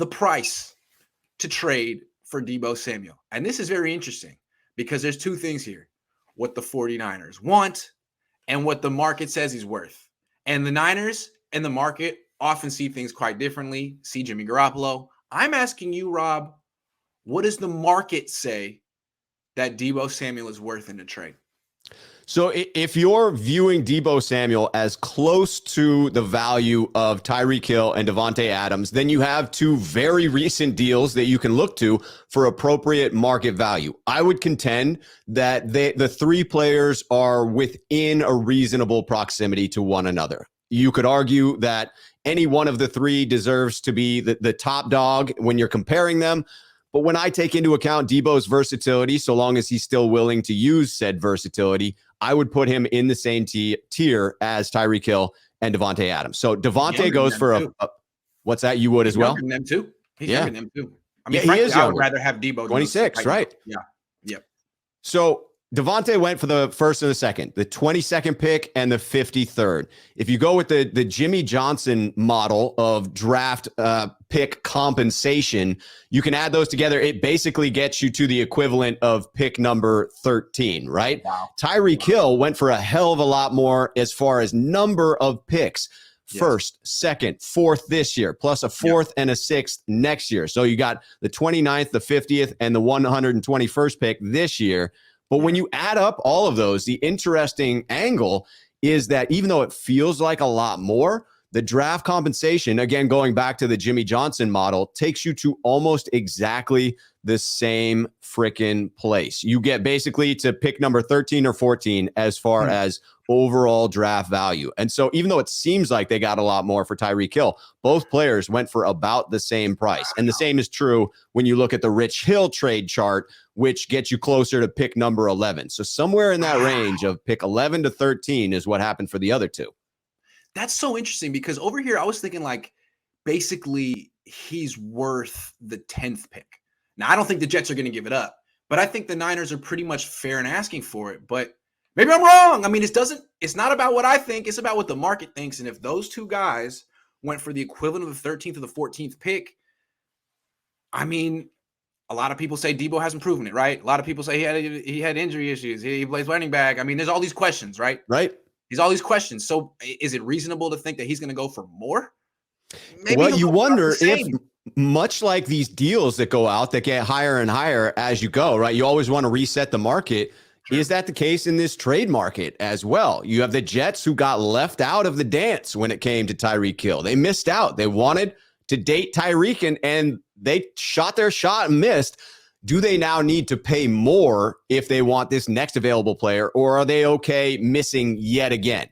the price to trade for Deebo Samuel. And this is very interesting because there's two things here: what the 49ers want and what the market says he's worth. And the Niners and the market often see things quite differently. See Jimmy Garoppolo. I'm asking you, Rob, what does the market say that Deebo Samuel is worth in a trade? So if you're viewing Deebo Samuel as close to the value of Tyreek Hill and Devontae Adams, then you have two very recent deals that you can look to for appropriate market value. I would contend that the three players are within a reasonable proximity to one another. You could argue that any one of the three deserves to be the top dog when you're comparing them. But when I take into account Deebo's versatility, so long as he's still willing to use said versatility, I would put him in the same tier as Tyreek Hill and Devontae Adams. So Devontae goes for a what's that? You would He's as well? Younger than them too. He's younger than them too. I mean, yeah, frankly, he is I younger. would rather have Deebo 26, right? Yeah. Yep. So Devontae went for the first and the second, the 22nd pick and the 53rd. If you go with the Jimmy Johnson model of draft pick compensation, you can add those together. It basically gets you to the equivalent of pick number 13, right? Wow. Tyreek Hill went for a hell of a lot more as far as number of picks. First, second, fourth this year, plus a fourth and a sixth next year. So you got the 29th, the 50th, and the 121st pick this year. But when you add up all of those, the interesting angle is that even though it feels like a lot more, the draft compensation, again, going back to the Jimmy Johnson model, takes you to almost exactly the same freaking place. You get basically to pick number 13 or 14 as far as overall draft value. And so even though it seems like they got a lot more for Tyreek Hill, both players went for about the same price. And the same is true when you look at the Rich Hill trade chart, which gets you closer to pick number 11. So somewhere in that range of pick 11 to 13 is what happened for the other two. That's so interesting because over here, I was thinking like basically he's worth the 10th pick. Now, I don't think the Jets are going to give it up, but I think the Niners are pretty much fair in asking for it. But maybe I'm wrong. I mean, it's not about what I think. It's about what the market thinks. And if those two guys went for the equivalent of the 13th or the 14th pick, I mean, a lot of people say Deebo hasn't proven it, right? A lot of people say he had injury issues. He plays running back. I mean, there's all these questions, right? Right. There's all these questions. So is it reasonable to think that he's going to go for more? Maybe well, you wonder if, much like these deals that go out that get higher and higher as you go, right? You always want to reset the market. Sure. Is that the case in this trade market as well? You have the Jets who got left out of the dance when it came to Tyreek Hill. They missed out. They wanted to date Tyreek and they shot their shot and missed. Do they now need to pay more if they want this next available player, or are they okay missing yet again?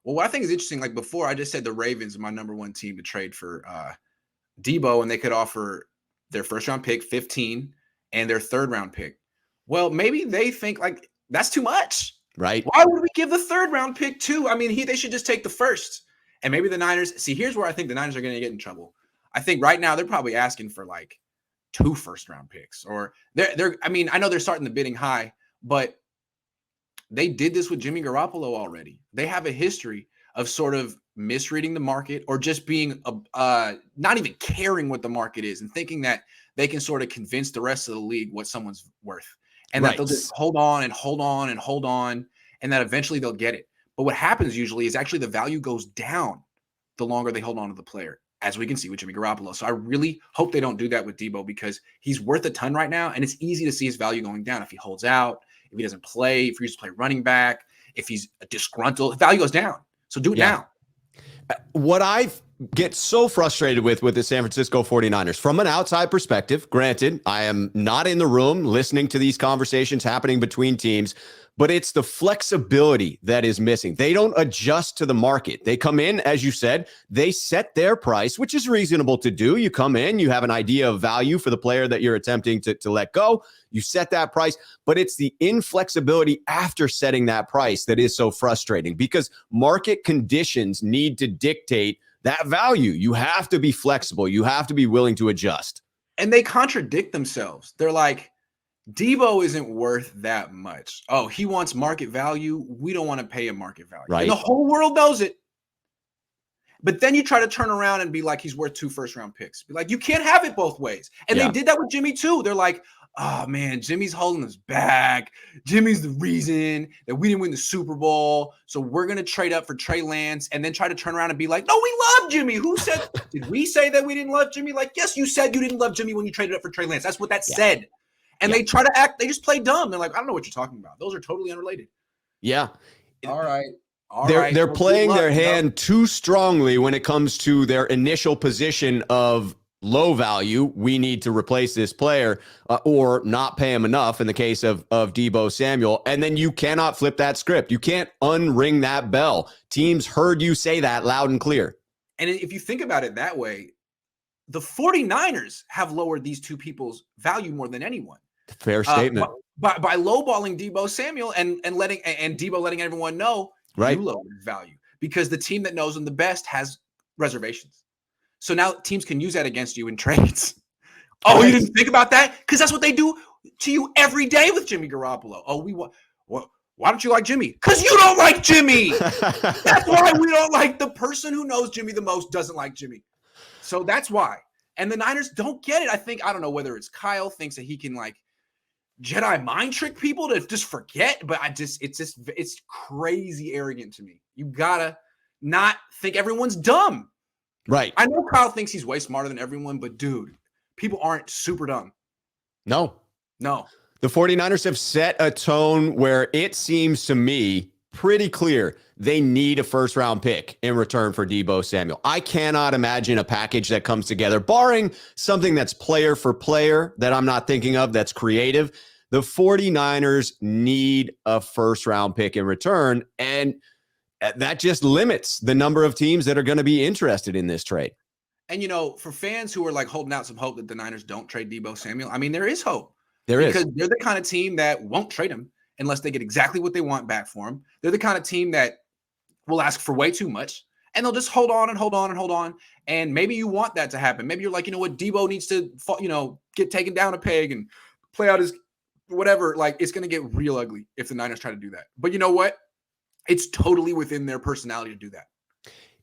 Well, what I think is interesting, like before, I just said the Ravens are my number one team to trade for Deebo, and they could offer their first round pick, 15, and their third round pick. Well, maybe they think like that's too much. Right. Why would we give the third round pick too? I mean, they should just take the first. And maybe the Niners, see, here's where I think the Niners are going to get in trouble. I think right now they're probably asking for like 2 first-round picks, or I mean, I know they're starting the bidding high, but they did this with Jimmy Garoppolo already. They have a history of sort of misreading the market or just being not even caring what the market is and thinking that they can sort of convince the rest of the league what someone's worth, and that they'll just hold on and hold on and hold on, and that eventually they'll get it. But what happens usually is actually the value goes down the longer they hold on to the player, as we can see with Jimmy Garoppolo. So I really hope they don't do that with Deebo because he's worth a ton right now, and it's easy to see his value going down if he holds out, if he doesn't play, if he used to play running back, if he's disgruntled, the value goes down. So do it now. What I get so frustrated with the San Francisco 49ers, from an outside perspective, granted, I am not in the room listening to these conversations happening between teams, but it's the flexibility that is missing. They don't adjust to the market. They come in, as you said, they set their price, which is reasonable to do. You come in, you have an idea of value for the player that you're attempting to let go. You set that price, but it's the inflexibility after setting that price that is so frustrating because market conditions need to dictate that value. You have to be flexible. You have to be willing to adjust. And they contradict themselves. They're like, Deebo isn't worth that much. Oh, he wants market value. We don't want to pay him market value. Right. And the whole world knows it. But then you try to turn around and be like, he's worth 2 first-round picks. Be like, you can't have it both ways. And they did that with Jimmy too. They're like, oh man, Jimmy's holding us back. Jimmy's the reason that we didn't win the Super Bowl. So we're going to trade up for Trey Lance and then try to turn around and be like, no, we love Jimmy. Who said, did we say that we didn't love Jimmy? Like, yes, you said you didn't love Jimmy when you traded up for Trey Lance. That's what that said. And they try to act, they just play dumb. They're like, I don't know what you're talking about. Those are totally unrelated. Yeah. All right. They're playing their hand too strongly when it comes to their initial position of low value. We need to replace this player or not pay him enough in the case of Deebo Samuel. And then you cannot flip that script. You can't unring that bell. Teams heard you say that loud and clear. And if you think about it that way, the 49ers have lowered these two people's value more than anyone. Fair statement. By lowballing Deebo Samuel and Deebo letting everyone know, you lowered his value because the team that knows him the best has reservations. So now teams can use that against you in trades. Oh, you didn't think about that? Because that's what they do to you every day with Jimmy Garoppolo. Oh, why don't you like Jimmy? Because you don't like Jimmy. That's why we don't like the person who knows Jimmy the most doesn't like Jimmy. So that's why. And the Niners don't get it. I don't know whether it's Kyle thinks that he can like Jedi mind trick people to just forget, but it's crazy arrogant to me. You gotta not think everyone's dumb. Right. I know Kyle thinks he's way smarter than everyone, but dude, people aren't super dumb. No. The 49ers have set a tone where it seems to me pretty clear they need a first-round pick in return for Deebo Samuel. I cannot imagine a package that comes together, barring something that's player for player that I'm not thinking of that's creative. The 49ers need a first-round pick in return, and that just limits the number of teams that are going to be interested in this trade. And, for fans who are like holding out some hope that the Niners don't trade Deebo Samuel, I mean, there is hope. Because they're the kind of team that won't trade him unless they get exactly what they want back for him. They're the kind of team that will ask for way too much, and they'll just hold on and hold on and hold on. And maybe you want that to happen. Maybe you're like, Deebo needs to, get taken down a peg and play out his whatever. Like, it's going to get real ugly if the Niners try to do that. But you know what? It's totally within their personality to do that.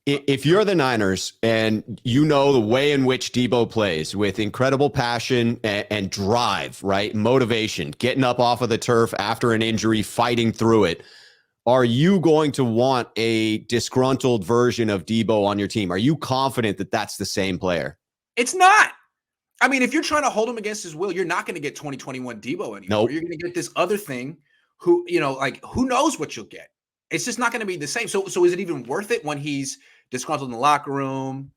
If you're the Niners and you know the way in which Deebo plays with incredible passion and drive, right? Motivation, getting up off of the turf after an injury, fighting through it. Are you going to want a disgruntled version of Deebo on your team? Are you confident that that's the same player? It's not. I mean, if you're trying to hold him against his will, you're not going to get 2021 Deebo anymore. Nope. You're going to get this other thing who knows what you'll get. It's just not going to be the same. So is it even worth it when he's disgruntled in the locker room?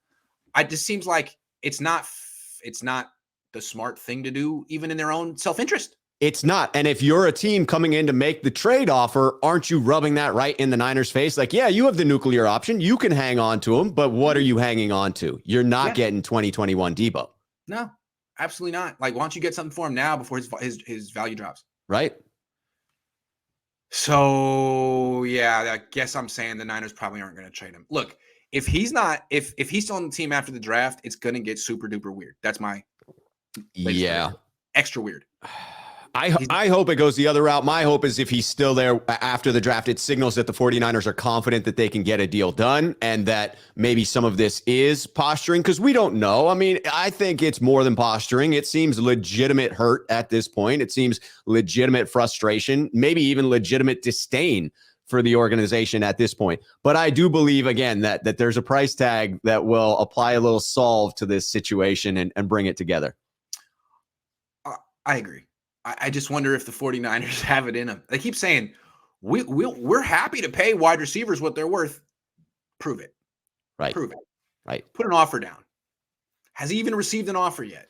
It just seems like it's not the smart thing to do, even in their own self-interest. It's not. And if you're a team coming in to make the trade offer, aren't you rubbing that right in the Niners' face? Like, yeah, you have the nuclear option. You can hang on to him, but what are you hanging on to? You're not getting 2021 Deebo. No, absolutely not. Like, why don't you get something for him now before his value drops? Right. So, yeah, I guess I'm saying the Niners probably aren't going to trade him. Look, if he's still on the team after the draft, it's going to get super duper weird. That's my extra weird. I hope it goes the other route. My hope is if he's still there after the draft, it signals that the 49ers are confident that they can get a deal done and that maybe some of this is posturing because we don't know. I mean, I think it's more than posturing. It seems legitimate hurt at this point. It seems legitimate frustration, maybe even legitimate disdain for the organization at this point. But I do believe, again, that there's a price tag that will apply a little solve to this situation and bring it together. I agree. I just wonder if the 49ers have it in them. They keep saying, we're happy to pay wide receivers what they're worth. Prove it. Right. Prove it. Right. Put an offer down. Has he even received an offer yet?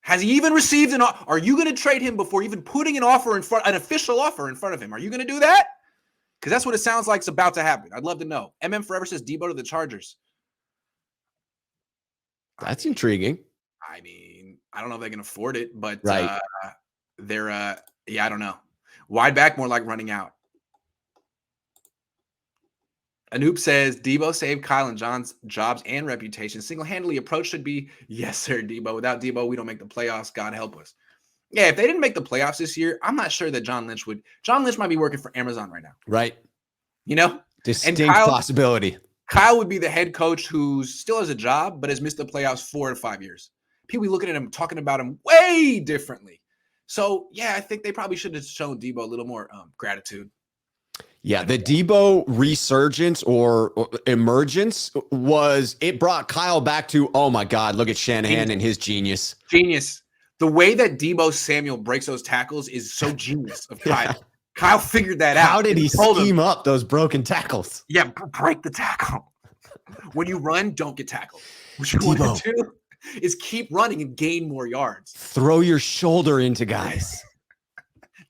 Has he even received an offer? Are you going to trade him before even putting an official offer in front of him? Are you going to do that? Because that's what it sounds like is about to happen. I'd love to know. MM Forever says Deebo to the Chargers. That's intriguing. I mean, I don't know if they can afford it, but right. They're I don't know. Wide back, more like running out. Anoop says Deebo saved Kyle and John's jobs and reputation. Single-handedly approach should be, yes, sir, Deebo. Without Deebo, we don't make the playoffs. God help us. Yeah, if they didn't make the playoffs this year, I'm not sure that John Lynch might be working for Amazon right now. Right. Distinct possibility. Kyle would be the head coach who still has a job, but has missed the playoffs 4 to 5 years. People be looking at him, talking about him way differently. So, yeah, I think they probably should have shown Deebo a little more gratitude. Yeah, the Deebo resurgence or emergence it brought Kyle back to, oh my God, look at Shanahan and his genius. Genius. The way that Deebo Samuel breaks those tackles is so genius of Kyle. Yeah. Kyle figured that out. How did he scheme up those broken tackles? Yeah, break the tackle. When you run, don't get tackled. What you want to do is keep running and gain more yards. Throw your shoulder into guys.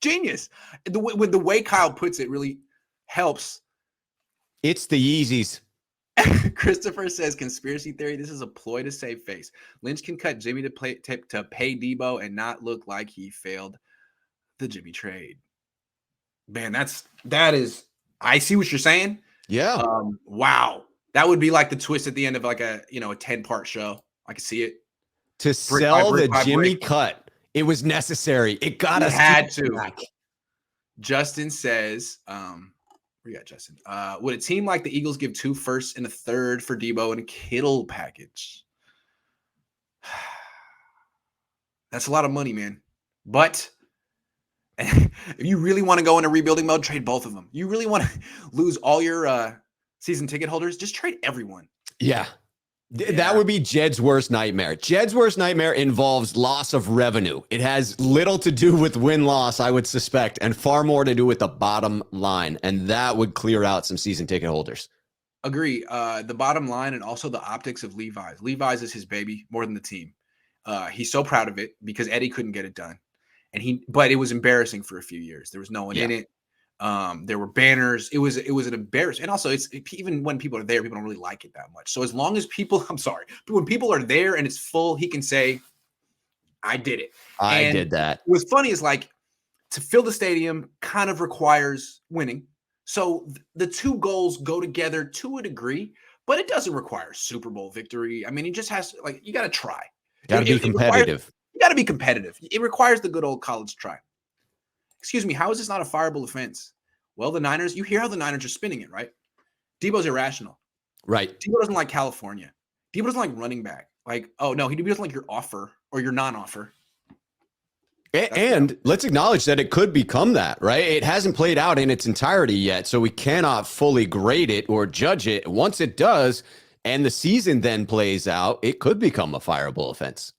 Genius. The way Kyle puts it really helps. It's the Yeezys. Christopher says, conspiracy theory, this is a ploy to save face. Lynch can cut Jimmy to pay Deebo and not look like he failed the Jimmy trade. Man, that is, I see what you're saying. Yeah. Wow. That would be like the twist at the end of like a 10-part show. I can see it. To sell the Jimmy cut, it was necessary. It got us had to. Back. Justin says, we got Justin. Would a team like the Eagles give 2 firsts and a third for Deebo and a Kittle package? That's a lot of money, man. But if you really want to go into rebuilding mode, trade both of them. You really want to lose all your season ticket holders, just trade everyone. Yeah. That would be Jed's worst nightmare. Jed's worst nightmare involves loss of revenue. It has little to do with win-loss, I would suspect, and far more to do with the bottom line. And that would clear out some season ticket holders. Agree. The bottom line and also the optics of Levi's. Levi's is his baby more than the team. He's so proud of it because Eddie couldn't get it done. But it was embarrassing for a few years. There was no one in it. There were banners. It was an embarrassment. And also even when people are there, people don't really like it that much. So as long as when people are there and it's full, he can say, I did it. I did that. What's funny is like to fill the stadium kind of requires winning. So the two goals go together to a degree, but it doesn't require Super Bowl victory. I mean, it just has you got to try. Got to be competitive. You got to be competitive. It requires the good old college try. Excuse me, how is this not a fireable offense? Well, the Niners, you hear how the Niners are spinning it, right? Deebo's irrational. Right. Deebo doesn't like California. Deebo doesn't like running back. Like, oh, no, Deebo doesn't like your offer or your non-offer. And let's acknowledge that it could become that, right? It hasn't played out in its entirety yet, so we cannot fully grade it or judge it. Once it does, and the season then plays out, it could become a fireable offense.